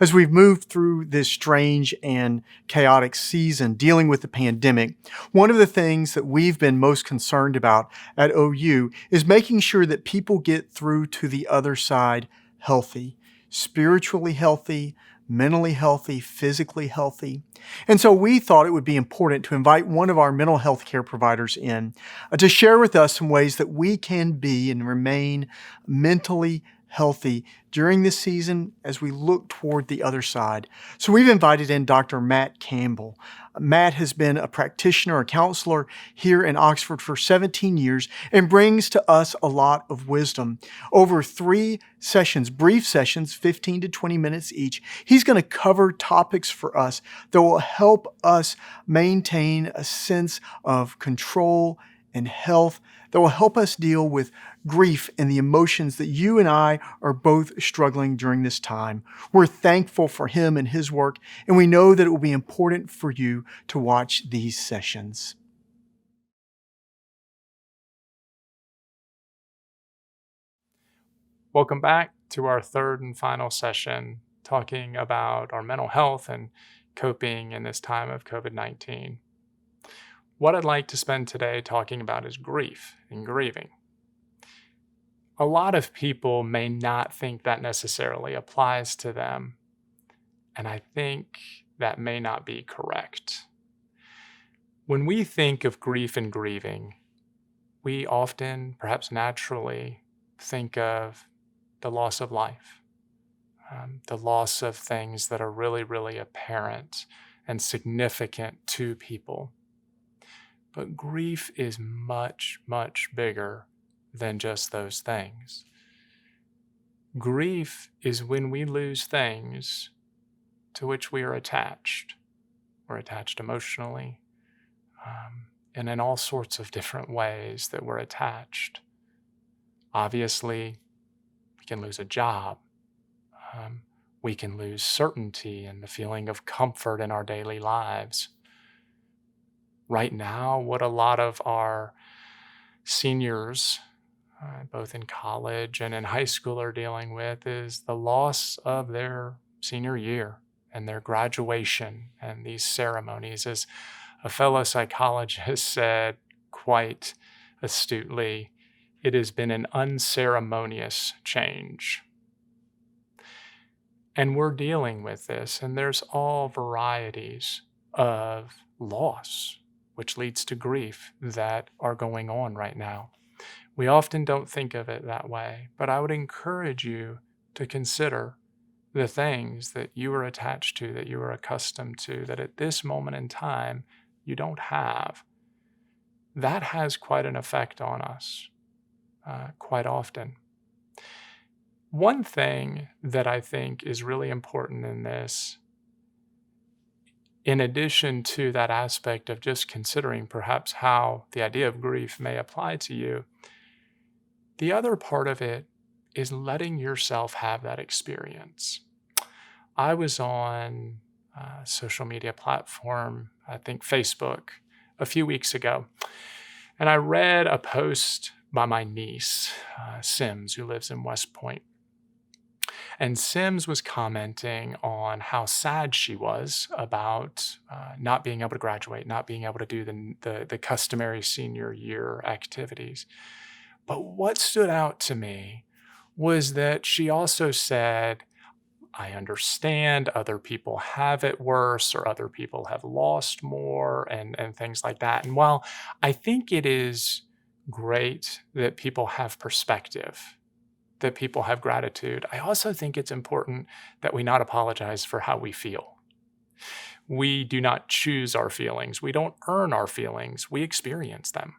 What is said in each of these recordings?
As we've moved through this strange and chaotic season dealing with the pandemic, one of the things that we've been most concerned about at OU is making sure that people get through to the other side healthy, spiritually healthy, mentally healthy, physically healthy. And so we thought it would be important to invite one of our mental health care providers in to share with us some ways that we can be and remain mentally healthy during this season as we look toward the other side. So we've invited in Dr. Matt Campbell. Matt has been a practitioner, a counselor here in Oxford for 17 years and brings to us a lot of wisdom. Over 3 sessions, brief sessions, 15 to 20 minutes each, he's going to cover topics for us that will help us maintain a sense of control and health, that will help us deal with grief and the emotions that you and I are both struggling during this time. We're thankful for him and his work, and we know that it will be important for you to watch these sessions. Welcome back to our third and final session talking about our mental health and coping in this time of COVID-19. What I'd like to spend today talking about is grief and grieving. A lot of people may not think that necessarily applies to them, and I think that may not be correct. When we think of grief and grieving, we often, perhaps naturally, think of the loss of life, the loss of things that are really, really apparent and significant to people. But grief is much, much bigger than just those things. Grief is when we lose things to which we are attached. We're attached emotionally, and in all sorts of different ways that we're attached. Obviously, we can lose a job. We can lose certainty and the feeling of comfort in our daily lives. Right now, what a lot of our seniors, both in college and in high school, are dealing with is the loss of their senior year and their graduation and these ceremonies. As a fellow psychologist said quite astutely, it has been an unceremonious change. And we're dealing with this, and there's all varieties of loss, which leads to grief, that are going on right now. We often don't think of it that way, but I would encourage you to consider the things that you are attached to, that you are accustomed to, that at this moment in time you don't have. That has quite an effect on us, quite often. One thing that I think is really important in this, in addition to that aspect of just considering perhaps how the idea of grief may apply to you, the other part of it is letting yourself have that experience. I was on a social media platform, I think Facebook, a few weeks ago, and I read a post by my niece, Sims, who lives in West Point. And Sims was commenting on how sad she was about not being able to graduate, not being able to do the customary senior year activities. But what stood out to me was that she also said, I understand other people have it worse, or other people have lost more, and things like that. And while I think it is great that people have perspective, that people have gratitude, I also think it's important that we not apologize for how we feel. We do not choose our feelings. We don't earn our feelings. We experience them.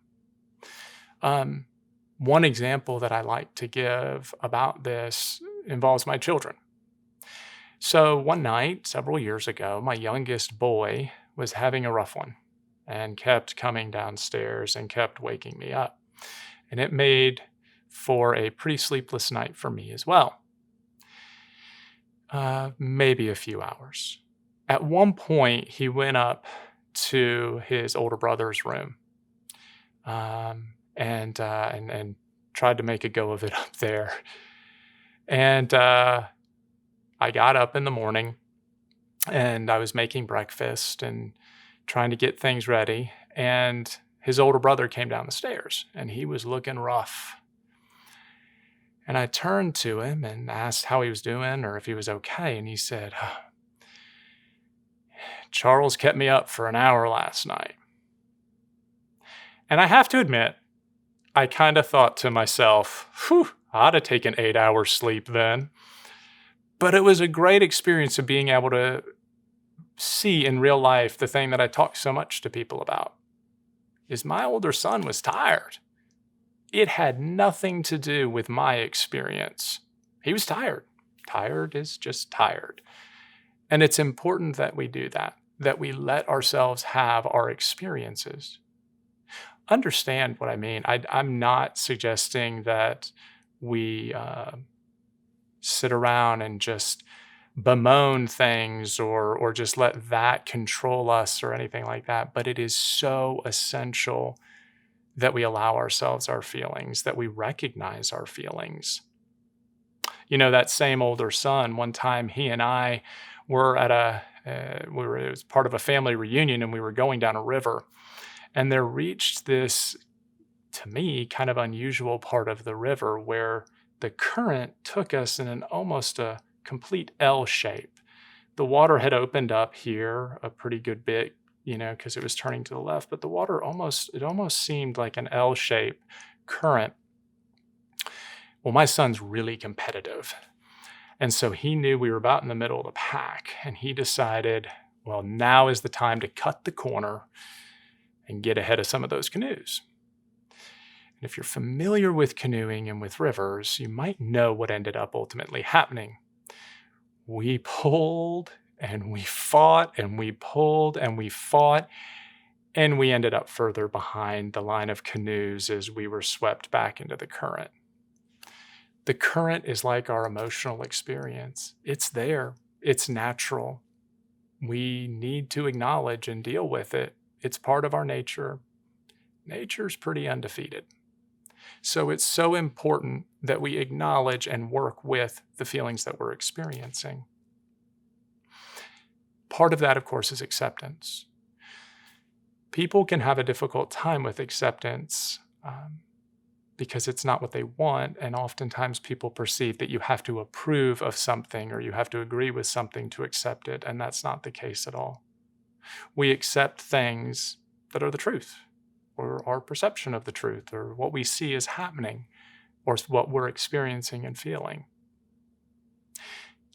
One example that I like to give about this involves my children. So one night, several years ago, my youngest boy was having a rough one and kept coming downstairs and kept waking me up. And it made for a pretty sleepless night for me as well. Maybe a few hours. At one point, he went up to his older brother's room, and tried to make a go of it up there. And I got up in the morning and I was making breakfast and trying to get things ready. And his older brother came down the stairs and he was looking rough. And I turned to him and asked how he was doing or if he was okay. And he said, Charles kept me up for an hour last night. And I have to admit, I kind of thought to myself, whew, I'd have taken 8 hours sleep then. But it was a great experience of being able to see in real life the thing that I talk so much to people about is my older son was tired. It had nothing to do with my experience. He was tired. Tired is just tired. And it's important that we do that we let ourselves have our experiences. Understand what I mean. I'm not suggesting that we sit around and just bemoan things or just let that control us or anything like that. But it is so essential that we allow ourselves our feelings, that we recognize our feelings. You know, that same older son, one time he and I were at it was part of a family reunion and we were going down a river and there reached this, to me, kind of unusual part of the river where the current took us in an almost a complete L shape. The water had opened up here a pretty good bit, because it was turning to the left, but the water almost seemed like an L shape current. Well, my son's really competitive. And so he knew we were about in the middle of the pack, and he decided, well, now is the time to cut the corner and get ahead of some of those canoes. And if you're familiar with canoeing and with rivers, you might know what ended up ultimately happening. We pulled and we fought and we pulled and we fought, and we ended up further behind the line of canoes as we were swept back into the current. The current is like our emotional experience. It's there. It's natural. We need to acknowledge and deal with it. It's part of our nature. Nature's pretty undefeated. So it's so important that we acknowledge and work with the feelings that we're experiencing. Part of that, of course, is acceptance. People can have a difficult time with acceptance because it's not what they want, and oftentimes people perceive that you have to approve of something or you have to agree with something to accept it, and that's not the case at all. We accept things that are the truth, or our perception of the truth, or what we see is happening, or what we're experiencing and feeling.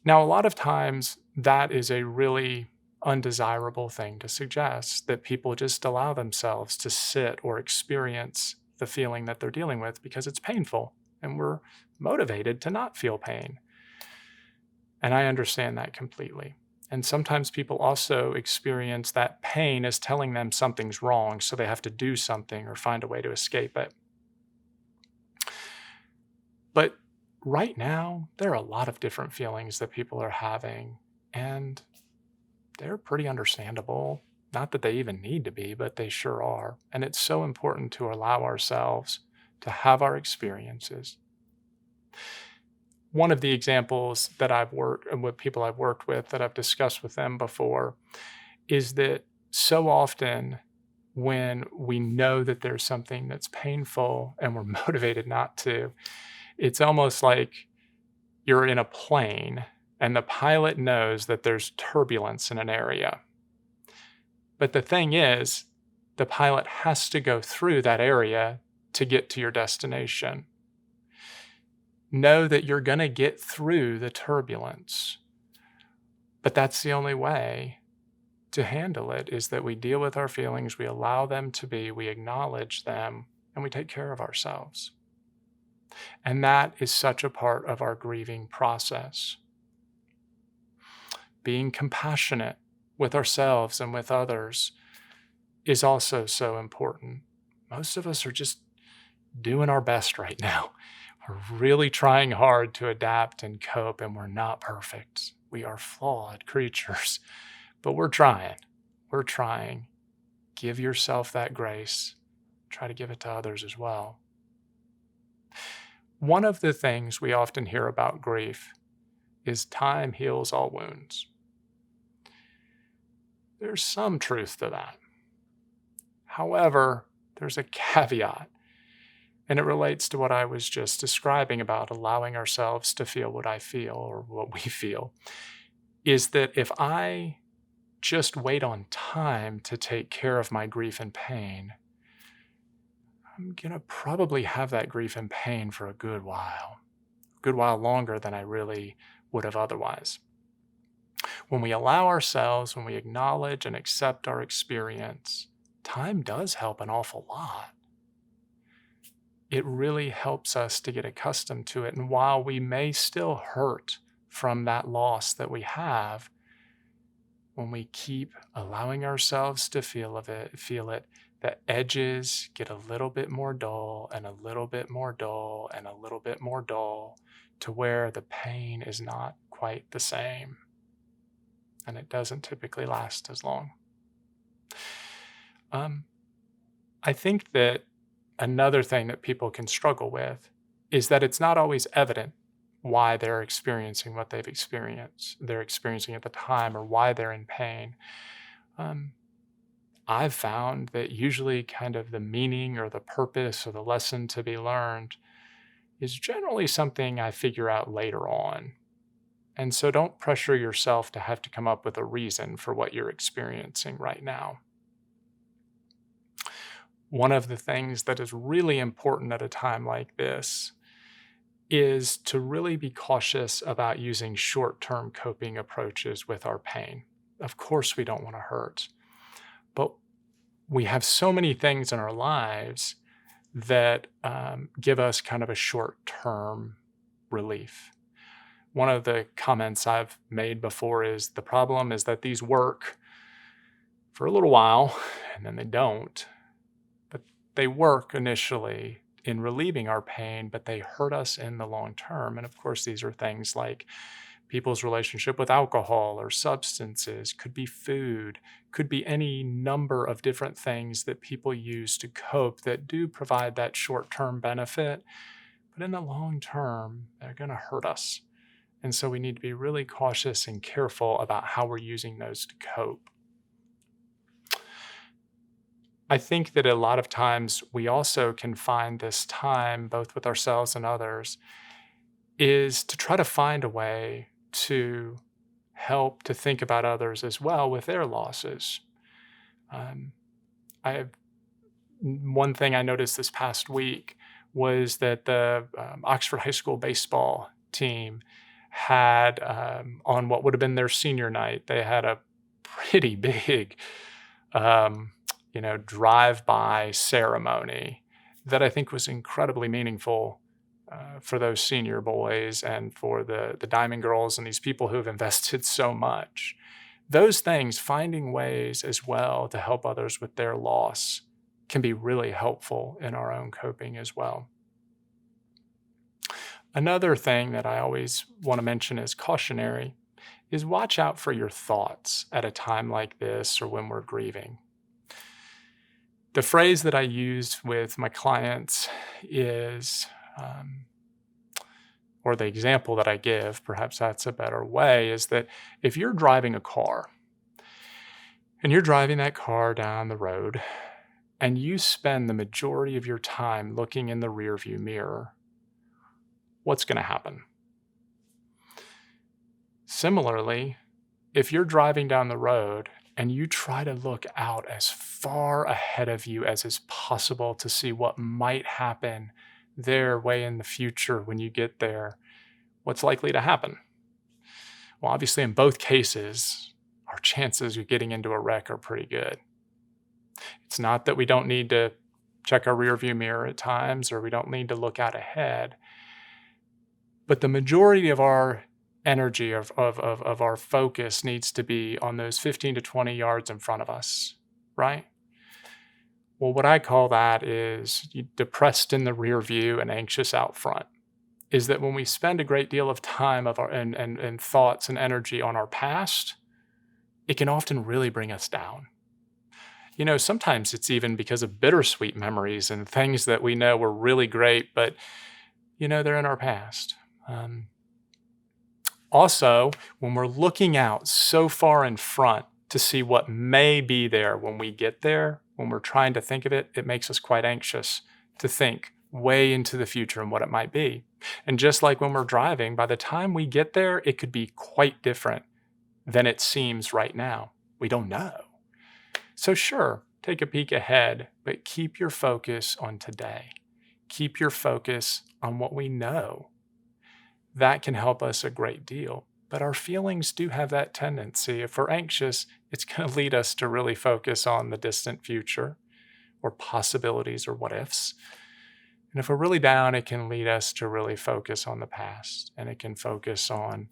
Now, a lot of times that is a really undesirable thing to suggest, that people just allow themselves to sit or experience the feeling that they're dealing with because it's painful and we're motivated to not feel pain. And I understand that completely. And sometimes people also experience that pain as telling them something's wrong, so they have to do something or find a way to escape it. But right now, there are a lot of different feelings that people are having, and they're pretty understandable. Not that they even need to be, but they sure are. And it's so important to allow ourselves to have our experiences. One of the examples that I've worked and with people I've worked with that I've discussed with them before is that so often when we know that there's something that's painful and we're motivated not to, it's almost like you're in a plane and the pilot knows that there's turbulence in an area. But the thing is, the pilot has to go through that area to get to your destination. Know that you're going to get through the turbulence. But that's the only way to handle it, is that we deal with our feelings, we allow them to be, we acknowledge them, and we take care of ourselves. And that is such a part of our grieving process. Being compassionate with ourselves and with others is also so important. Most of us are just doing our best right now. We're really trying hard to adapt and cope, and we're not perfect. We are flawed creatures, but we're trying. We're trying. Give yourself that grace. Try to give it to others as well. One of the things we often hear about grief is time heals all wounds. There's some truth to that. However, there's a caveat, and it relates to what I was just describing about allowing ourselves to feel what I feel or what we feel, is that if I just wait on time to take care of my grief and pain, I'm going to probably have that grief and pain for a good while longer than I really would have otherwise. When we allow ourselves, when we acknowledge and accept our experience, time does help an awful lot. It really helps us to get accustomed to it. And while we may still hurt from that loss that we have, when we keep allowing ourselves to feel it, the edges get a little bit more dull and a little bit more dull and a little bit more dull to where the pain is not quite the same. And it doesn't typically last as long. I think that another thing that people can struggle with is that it's not always evident why they're experiencing what they're experiencing at the time, or why they're in pain. I've found that usually kind of the meaning or the purpose or the lesson to be learned is generally something I figure out later on. And so don't pressure yourself to have to come up with a reason for what you're experiencing right now. One of the things that is really important at a time like this is to really be cautious about using short-term coping approaches with our pain. Of course, we don't want to hurt, but we have so many things in our lives that give us kind of a short-term relief. One of the comments I've made before is the problem is that these work for a little while and then they don't. But they work initially in relieving our pain, but they hurt us in the long term. And of course, these are things like people's relationship with alcohol or substances, could be food, could be any number of different things that people use to cope that do provide that short-term benefit. But in the long term, they're going to hurt us. And so we need to be really cautious and careful about how we're using those to cope. I think that a lot of times we also can find this time, both with ourselves and others, is to try to find a way to help to think about others as well with their losses. One thing I noticed this past week was that the Oxford High School baseball team had, on what would have been their senior night, they had a pretty big drive-by ceremony that I think was incredibly meaningful for those senior boys and for the Diamond Girls and these people who have invested so much. Those things, finding ways as well to help others with their loss, can be really helpful in our own coping as well. Another thing that I always want to mention as cautionary is watch out for your thoughts at a time like this or when we're grieving. The phrase that I use with my clients is, or the example that I give, perhaps that's a better way, is that if you're driving a car and you're driving that car down the road and you spend the majority of your time looking in the rearview mirror, what's going to happen? Similarly, if you're driving down the road and you try to look out as far ahead of you as is possible to see what might happen there way in the future when you get there, what's likely to happen? Well, obviously in both cases, our chances of getting into a wreck are pretty good. It's not that we don't need to check our rearview mirror at times or we don't need to look out ahead, but the majority of our energy, of our focus needs to be on those 15 to 20 yards in front of us, right? Well, what I call that is depressed in the rear view and anxious out front. Is that when we spend a great deal of time and thoughts and energy on our past, it can often really bring us down. Sometimes it's even because of bittersweet memories and things that we know were really great, but, they're in our past. Also, when we're looking out so far in front to see what may be there when we get there, when we're trying to think of it, it makes us quite anxious to think way into the future and what it might be. And just like when we're driving, by the time we get there, it could be quite different than it seems right now. We don't know. So sure, take a peek ahead, but keep your focus on today. Keep your focus on what we know. That can help us a great deal. But our feelings do have that tendency. If we're anxious, it's going to lead us to really focus on the distant future or possibilities or what ifs. And if we're really down, it can lead us to really focus on the past, and it can focus on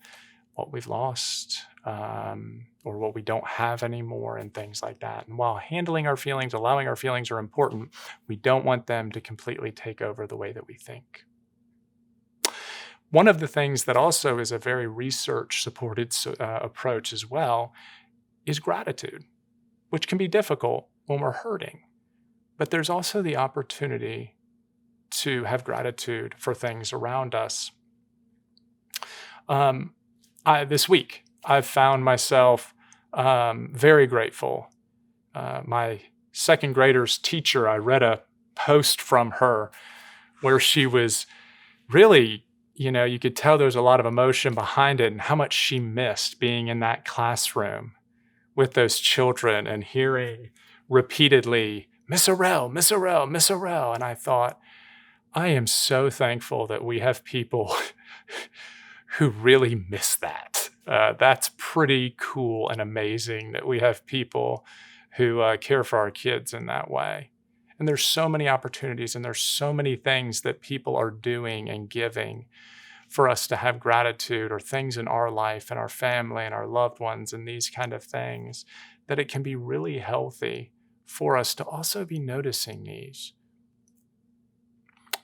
what we've lost or what we don't have anymore and things like that. And while handling our feelings, allowing our feelings are important, we don't want them to completely take over the way that we think. One of the things that also is a very research-supported approach as well is gratitude, which can be difficult when we're hurting. But there's also the opportunity to have gratitude for things around us. This week, I've found myself very grateful. My second grader's teacher, I read a post from her where she was really, you could tell there was a lot of emotion behind it and how much she missed being in that classroom with those children and hearing repeatedly, Miss Orell, Miss Orell, Miss Orell. And I thought, I am so thankful that we have people who really miss that. That's pretty cool and amazing that we have people who care for our kids in that way. And there's so many opportunities and there's so many things that people are doing and giving for us to have gratitude, or things in our life and our family and our loved ones and these kind of things, that it can be really healthy for us to also be noticing these.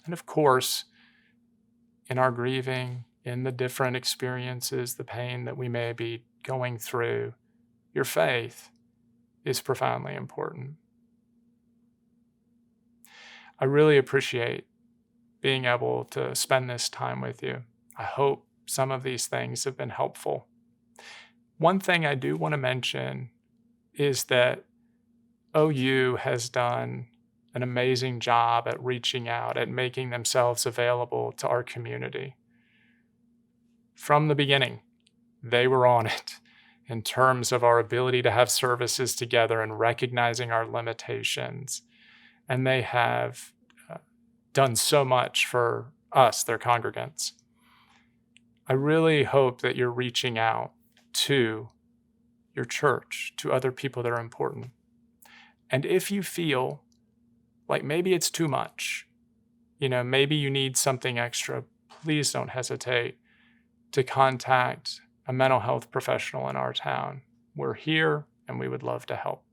And of course, in our grieving, in the different experiences, the pain that we may be going through, your faith is profoundly important. I really appreciate being able to spend this time with you. I hope some of these things have been helpful. One thing I do want to mention is that OU has done an amazing job at reaching out, at making themselves available to our community. From the beginning, they were on it in terms of our ability to have services together and recognizing our limitations. And they have done so much for us, their congregants. I really hope that you're reaching out to your church, to other people that are important. And if you feel like maybe it's too much, maybe you need something extra, please don't hesitate to contact a mental health professional in our town. We're here and we would love to help.